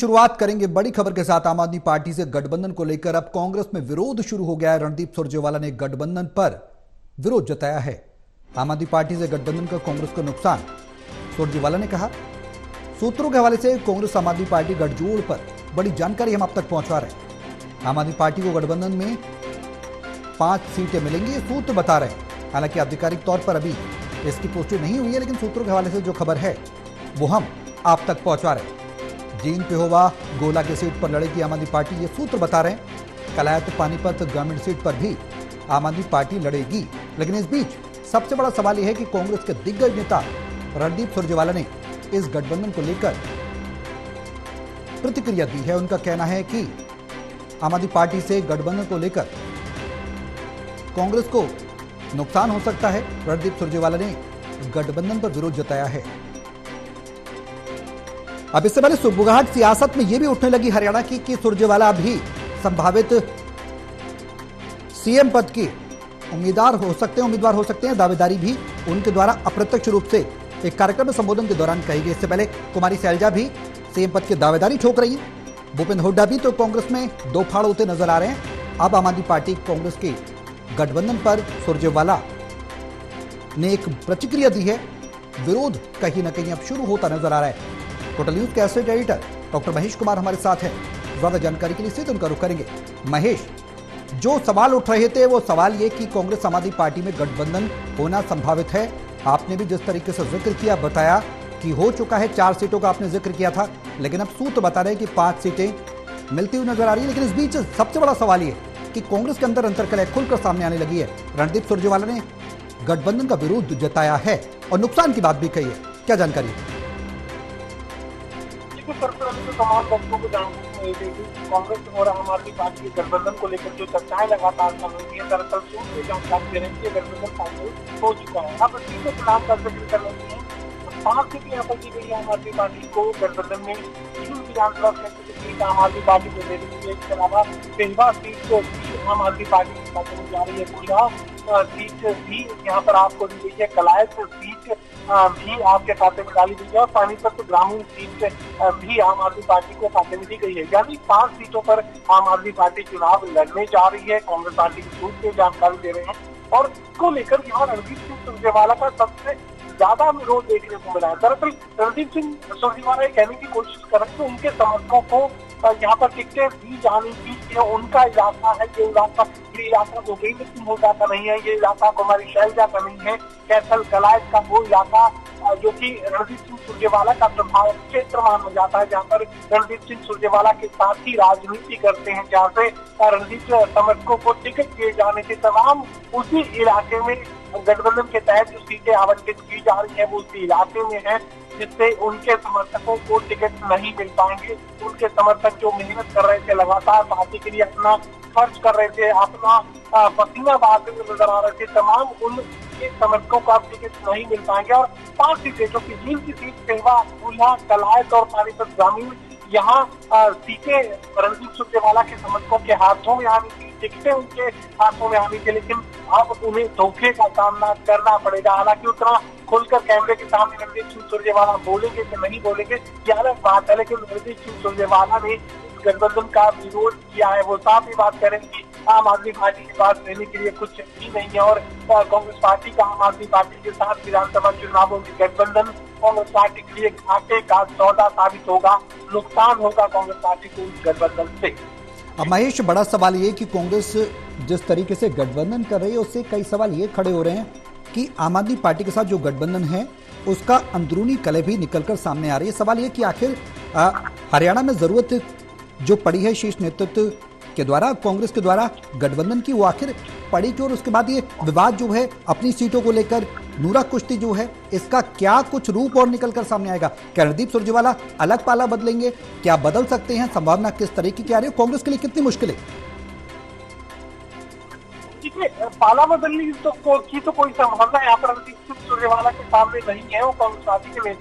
शुरुआत करेंगे बड़ी खबर के साथ। आम आदमी पार्टी से गठबंधन को लेकर अब कांग्रेस में विरोध शुरू हो गया है। रणदीप सुरजेवाला ने गठबंधन पर विरोध जताया है। आम आदमी पार्टी से गठबंधन का कांग्रेस को नुकसान, सुरजेवाला ने कहा। सूत्रों के हवाले से कांग्रेस आम आदमी पार्टी गठजोड़ पर बड़ी जानकारी हम आप तक पहुंचा रहे हैं। आम आदमी पार्टी को गठबंधन में 5 सीटें मिलेंगी, ये सूत्र बता रहे हैं। हालांकि आधिकारिक तौर पर अभी इसकी पुष्टि नहीं हुई है, लेकिन सूत्रों के हवाले से जो खबर है वो हम आप तक पहुंचा रहे हैं। जींद पेहोवा गोला की सीट पर लड़ेगी आम आदमी पार्टी, ये सूत्र बता रहे हैं। कलायत पानीपत ग्रामीण सीट पर भी आम आदमी पार्टी लड़ेगी। लेकिन इस बीच सबसे बड़ा सवाल यह है कि कांग्रेस के दिग्गज नेता रणदीप सुरजेवाला ने इस गठबंधन को लेकर प्रतिक्रिया दी है। उनका कहना है कि आम आदमी पार्टी से गठबंधन को लेकर कांग्रेस को नुकसान हो सकता है। रणदीप सुरजेवाला ने गठबंधन पर विरोध जताया है। अब इससे पहले सुगबुगाहट सियासत में यह भी उठने लगी हरियाणा की कि सुरजेवाला भी संभावित सीएम पद के उम्मीदवार हो सकते हैं। दावेदारी भी उनके द्वारा अप्रत्यक्ष रूप से एक कार्यक्रम में संबोधन के दौरान कही गई। इससे पहले कुमारी सैलजा भी सीएम पद की दावेदारी ठोक रही है। भूपेंद्र हुड्डा भी तो कांग्रेस में दो फाड़ होते नजर आ रहे हैं। अब आम आदमी पार्टी कांग्रेस के गठबंधन पर सुरजेवाला ने एक प्रतिक्रिया दी है। विरोध कहीं ना कहीं अब शुरू होता नजर आ रहा है। टोटल न्यूज के associate editor doctor Mahesh Kumar हमारे साथ हैं। ज्यादा जानकारी के लिए सीधे उनका रुख करेंगे। महेश, जो सवाल उठ रहे थे वो सवाल ये कि कांग्रेस आम आदमी पार्टी में गठबंधन होना संभावित है। आपने भी जिस तरीके से जिक्र किया, बताया कि हो चुका है, 4 सीटों का आपने जिक्र किया था, लेकिन अब सूत्र बता रहे हैं कि 5 सीटें मिलती हुई नजर आ रही है। लेकिन इस बीच सबसे बड़ा सवाल ये कि कांग्रेस के अंदर अंतर्कलह खुलकर सामने आने लगी है। रणदीप सुरजेवाला ने गठबंधन का विरोध जताया है और नुकसान की बात भी कही है। क्या जानकारी है? तमाम दर्शकों को जानकारी कांग्रेस और आम आदमी पार्टी के गठबंधन को लेकर जो चर्चाएं लगातार चल रही है, दरअसल सूत्र जानकारी दे रहे हैं कि गठबंधन फाइनल हो चुका है। अब इसी को चुनाव का जिक्र कर लेते हैं। 5 सीटें यहाँ पर की गई आम आदमी पार्टी को गठबंधन में। 3 विधानसभा क्षेत्र की सीट आम आदमी पार्टी को दे दी गई है। इसके अलावा पेहवा सीट भी आम आदमी पार्टी के खाते में जा रही है। गुड़गांव सीट भी यहाँ पर आपको दी गई है। कलायत सीट भी आपके खाते में डाली गई है और पानीपत ग्रामीण सीट भी आम आदमी पार्टी को खाते में दी गई है। यानी 5 सीटों पर आम आदमी पार्टी चुनाव लड़ने जा रही है। कांग्रेस पार्टी के सूत्र जानकारी दे रहे हैं और इसको लेकर यहाँ रणदीप सिंह सुरजेवाला का सबसे ज्यादा विरोध देखने को मिला है। दरअसल रणदीप सिंह सुरजेवाला कहने की कोशिश कर रहे हैं कि उनके समर्थकों को यहाँ पर टिकटें दी जानी चाहिए। उनका इलाका है, ये इलाका गोगई सिंह होगा का नहीं है, ये इलाका कुमारी शैलजा का नहीं है। कैथल कलायत का वो इलाका जो कि रणदीप सिंह सुरजेवाला का प्रभाव क्षेत्र माना जाता है, जहाँ पर रणदीप सिंह सुरजेवाला के साथ ही राजनीति करते हैं, जहाँ से रणदीप समर्थकों को टिकट दिए जाने के तमाम उसी इलाके में गठबंधन के तहत जो सीटें आवंटित की जा रही है वो उसी इलाके में है, जिससे उनके समर्थकों को टिकट नहीं मिल पाएंगे। उनके समर्थक जो मेहनत कर रहे थे, लगातार पार्टी के लिए अपना खर्च कर रहे थे, अपना पसीना बहाते हुए नजर आ रहे थे, तमाम उनके समर्थकों को अब टिकट नहीं मिल पाएंगे। और 5 सीटें जो कि जींद की सीट पेहवा, गुड़गांव, कलायत और पानीपत ग्रामीण, यहाँ सीटें रणदीप सुरजेवाला के समर्थकों के हाथों में आनी थी, टिकटें उनके हाथों में आनी थी, लेकिन अब उन्हें धोखे का सामना करना पड़ेगा। हालांकि उतना खुलकर कैमरे के सामने रणदीप सिंह सुरजेवाला बोलेंगे कि नहीं बोलेंगे ये अलग बात है, लेकिन रणदीप सिंह सुरजेवाला ने गठबंधन का विरोध किया है। वो साफ ही बात करें कि आम आदमी पार्टी के पास देने के लिए कुछ भी नहीं है और कांग्रेस पार्टी का आम आदमी पार्टी के साथ विधानसभा चुनावों में गठबंधन कांग्रेस पार्टी के लिए घाटे का सौदा साबित होगा, नुकसान होगा कांग्रेस पार्टी को इस गठबंधन से। अब महेश, बड़ा सवाल ये कि कांग्रेस जिस तरीके से गठबंधन कर रही है उससे कई सवाल ये खड़े हो रहे हैं कि आम आदमी पार्टी के साथ जो गठबंधन है उसका अंदरूनी कलह भी निकलकर सामने आ रही है। सवाल ये कि आखिर हरियाणा में जरूरत जो पड़ी है शीर्ष नेतृत्व के द्वारा, कांग्रेस के द्वारा गठबंधन की, वो आखिर पड़ी क्यों? और उसके बाद ये विवाद जो है अपनी सीटों को लेकर, नूरा कुश्ती जो है, इसका क्या कुछ रूप और निकल कर सामने आएगा? क्या रणदीप सुरजेवाला अलग पाला बदलेंगे? क्या बदल सकते हैं? संभावना किस तरीके की आ रही है? कांग्रेस के लिए कितनी मुश्किल है? पाला बदलने की तो कोई संभावना यहाँ पर रणदीप सिंह सुरजेवाला के सामने नहीं है। वो कांग्रेस पार्टी के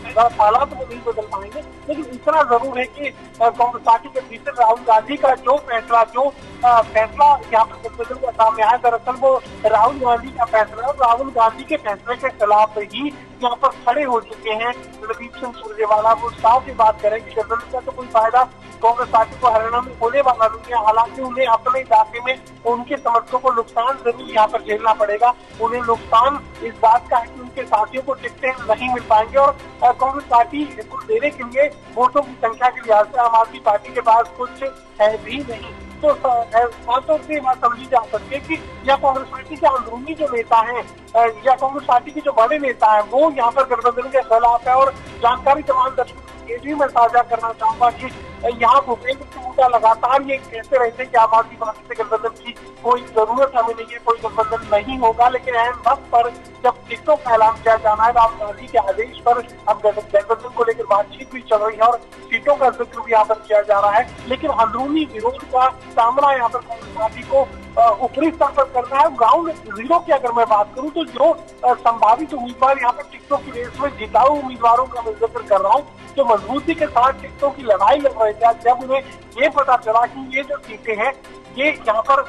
पाला तो नहीं बदल पाएंगे, लेकिन इतना जरूर है कि कांग्रेस पार्टी के भीतर राहुल गांधी का जो फैसला यहाँ पर गठबंधन के सामने आया, दरअसल वो राहुल गांधी का फैसला है। राहुल गांधी के फैसले के खिलाफ ही यहाँ पर खड़े हो चुके हैं रणदीप सिंह सुरजेवाला। वो साफ ही बात करें कि गठबंधन का तो कोई फायदा कांग्रेस पार्टी को हरियाणा में होने वाला नहीं है। हालांकि उन्हें अपने इलाके में उनके समर्थकों को नुकसान जरूर यहाँ पर झेलना पड़ेगा। उन्हें नुकसान इस बात का है कि उनके साथियों को टिकटें नहीं मिल पाएंगे और कांग्रेस पार्टी को देने के लिए वोटों की संख्या के लिहाज से आम आदमी पार्टी के पास कुछ है भी नहीं। तो खासतौर से बात समझी जा सकती है कि यह कांग्रेस पार्टी के अंदरूनी जो नेता हैं या कांग्रेस पार्टी के जो बड़े नेता हैं वो यहाँ पर गठबंधन के खिलाफ है। और जानकारी तमाम दर्शकों ये भी मैं साझा करना चाहूंगा कि यहाँ भूपेंद्र सिंह लगातार ये कहते रहते हैं कि आम आदमी पार्टी से गठबंधन की कोई जरूरत हमें नहीं है, कोई गठबंधन नहीं होगा। लेकिन अहम वक्त पर जब टिकटों का ऐलान किया जाना है, राहुल गांधी के आदेश पर अब गठबंधन को लेकर बातचीत भी चल रही है और सीटों का जिक्र भी यहाँ पर किया जा रहा है। लेकिन अंदरूनी विरोध का सामना यहाँ पर कांग्रेस पार्टी को ऊपरी स्तर पर करना है। ग्राउंड जीरो की अगर मैं बात करूं तो जो संभावित उम्मीदवार यहाँ पर टिकटों की रेस में जिताऊ उम्मीदवारों का मैं जिक्र कर रहा हूँ जो मजबूती के साथ टिकटों की लड़ाई लड़ रहे थे, जब उन्हें ये पता चला कि ये जो सीटें हैं ये यहाँ पर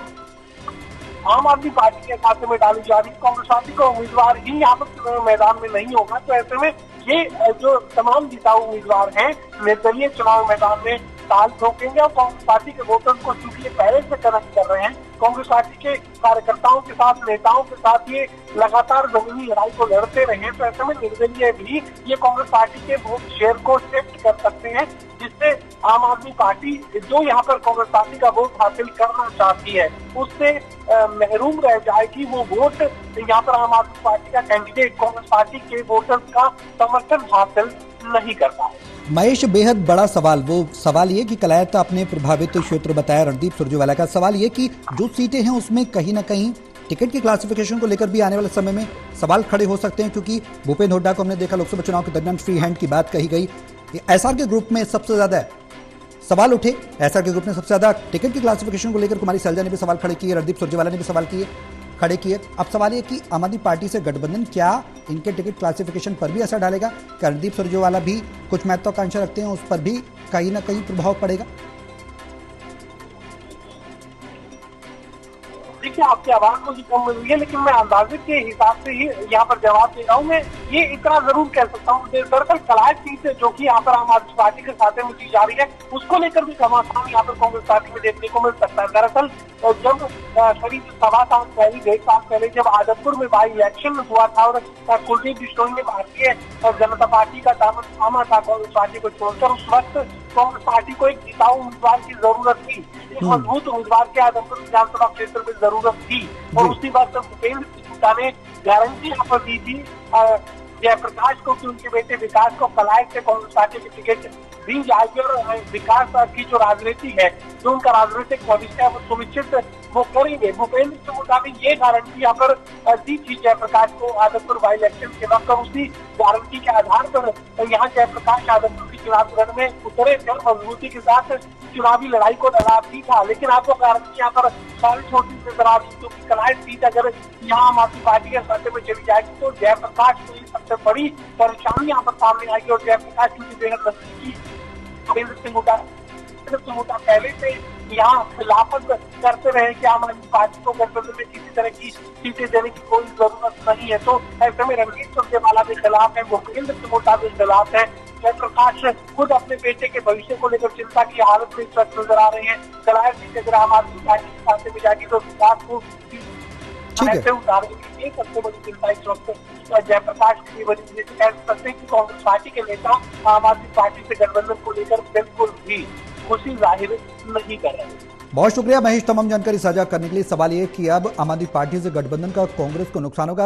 आम आदमी पार्टी के खाते में डाली जा रही, कांग्रेस पार्टी का उम्मीदवार ही यहाँ पर मैदान में नहीं होगा, तो ऐसे में ये जो तमाम जिताऊ उम्मीदवार हैं निर्दलीय चुनाव मैदान में ताल ठोकेंगे और कांग्रेस पार्टी के वोटर्स को चूंकि ये पहले से कनेक्ट कर रहे हैं, कांग्रेस पार्टी के कार्यकर्ताओं के साथ नेताओं के साथ ये लगातार जमीनी लड़ाई को लड़ते रहे हैं, तो ऐसे में निर्दलीय भी ये कांग्रेस पार्टी के वोट शेयर को शिफ्ट कर सकते हैं, जिससे आम आदमी पार्टी जो यहाँ पर कांग्रेस पार्टी का वोट हासिल करना चाहती है उससे महरूम रह जाएगी। वो वोट यहाँ पर आम आदमी पार्टी का कैंडिडेट कांग्रेस पार्टी के वोटर्स का समर्थन हासिल नहीं करता है। महेश, बेहद बड़ा सवाल, वो सवाल ये कि कलायत अपने प्रभावित क्षेत्र बताया रणदीप सुरजेवाला का। सवाल ये कि जो सीटें हैं उसमें कहीं ना कहीं टिकट की क्लासिफिकेशन को लेकर भी आने वाले समय में सवाल खड़े हो सकते हैं, क्योंकि भूपेंद्र हुड्डा को हमने देखा लोकसभा चुनाव के दरमियान फ्री हैंड की बात कही गई। एसआर के ग्रुप में सबसे ज्यादा सवाल उठे, एसआर के ग्रुप में सबसे ज्यादा टिकट की क्लासिफिकेशन को लेकर कुमारी सैलजा ने भी सवाल खड़े किए, रणदीप सुरजेवाला ने भी सवाल खड़े किए। अब सवाल ये कि आम आदमी पार्टी से गठबंधन क्या इनके टिकट क्लासिफिकेशन पर भी असर डालेगा? क्या रणदीप सुरजेवाला भी कुछ महत्वाकांक्षा रखते हैं, उस पर भी कहीं ना कहीं प्रभाव पड़ेगा? देखिए, आपकी आवाज मुझे कम मिल रही है, लेकिन मैं अंदाजे के हिसाब से ही यहाँ पर जवाब दे रहा हूँ। मैं ये इतना जरूर कह सकता हूँ, दरअसल कलायत सीट जो कि यहाँ पर आम आदमी पार्टी के खाते में दी जा रही है उसको लेकर भी घमासान यहाँ पर कांग्रेस पार्टी में देखने को मिल सकता है। दरअसल जब करीब 1.5 साल पहले जब आजमपुर में बाई इलेक्शन हुआ था और कुलदीप बिश्नोई ने भारतीय जनता पार्टी का दामन थामा था कांग्रेस पार्टी को छोड़कर, उस वक्त कांग्रेस पार्टी को एक जिताऊ उम्मीदवार की जरूरत थी, एक मजबूत उम्मीदवार की आजमपुर विधानसभा क्षेत्र में जरूरत थी। और उसी बात भूपेंद्र सिंह हुड्डा ने गारंटी यहाँ पर दी थी जयप्रकाश को कि उनके बेटे विकास को कलायत से कांग्रेस पार्टी की टिकट दी जाएगी और विकास की जो राजनीति है, जो उनका राजनीतिक भविष्य है वो सुनिश्चित वो करेंगे। भूपेंद्र सिंह हुड्डा ने ये गारंटी यहाँ पर दी थी जयप्रकाश को आजमपुर बाई इलेक्शन के वक्त, और उसी गारंटी के आधार पर यहाँ जयप्रकाश आजमपुर की चुनाव रण में उतरे थे और मजबूती के साथ चुनावी लड़ाई को लड़ा भी था। लेकिन आपको गारंटी यहाँ पर सारी छोटी नजर आ रही, क्योंकि कलायत सीट अगर यहाँ आम आदमी पार्टी के खाते में चली जाएगी तो जयप्रकाश को ये सबसे बड़ी परेशानी यहाँ पर सामने आएगी। और जयप्रकाश की बेहद नजदीकी भूपेंद्र सिंह हुड्डा पहले से यहाँ खिलाफत करते रहे कि आम आदमी पार्टी को गठबंधन में किसी तरह की सीटें देने की कोई जरूरत नहीं है। तो ऐसे में रणदीप सुरजेवाला के खिलाफ है, भूपेंद्र सिंह हुड्डा के खिलाफ है, जयप्रकाश खुद अपने बेटे के भविष्य को लेकर चिंता की हालत में इस वक्त नजर आ रहे हैं। कलायत सीट अगर आम आदमी पार्टी के खाते में जाएगी तो विकास को ऐसे उतारने की ये सबसे बड़ी चिंता इस वक्त जयप्रकाश की वजह से कह सकते हैं कि कांग्रेस पार्टी के नेता आम आदमी पार्टी से गठबंधन को लेकर बिल्कुल भी खुशी जाहिर नहीं कर रहे। बहुत शुक्रिया महेश तमाम जानकारी साझा करने के लिए। सवाल ये कि अब आम आदमी पार्टी से गठबंधन का कांग्रेस को नुकसान होगा।